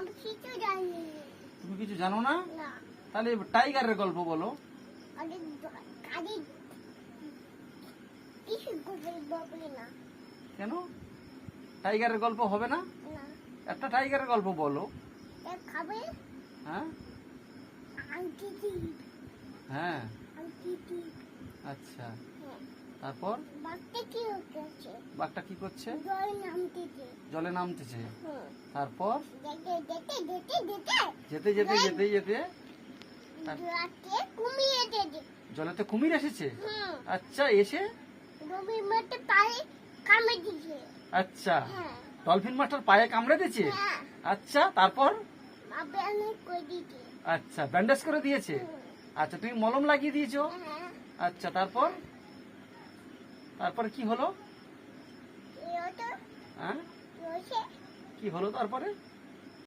আমি কিছু জানি তুমি কিছু জানো না? না। তাহলে টাইগারের গল্প বলো। আরে কাজে কিছু বলবি না। কেন? টাইগারের গল্প হবে না? না, একটা টাইগারের গল্প বলো। খাবে হ্যাঁ আন্টি হ্যাঁ, আন্টি। আচ্ছা। হ্যাঁ, তারপর বাচ্চা কি হচ্ছে? বাঘটা কি করছে? জল নামতেছে। জলে নামতেছে। হুম, তারপর যেতে যেতে যেতে যেতে যেতে রাতে কুমিয়ে যেতে। জলেতে কুমির এসেছে। হুম, আচ্ছা, এসে গভীর মাঠে পায়ে কামড়ে দিছে। আচ্ছা, হ্যাঁ, ডলফিন মাস্টার পায়ে কামড়ে দিয়েছে। হ্যাঁ, আচ্ছা, তারপর বাবা অনেক করে দিছে। আচ্ছা, ব্যান্ডেজ করে দিয়েছে। হুম, আচ্ছা, তুমি মলম লাগিয়ে দিয়েছো। হ্যাঁ, আচ্ছা, তারপর তারপরে কি হলো? এও তো হ্যাঁ, রয়েছে। কি হলো তারপরে?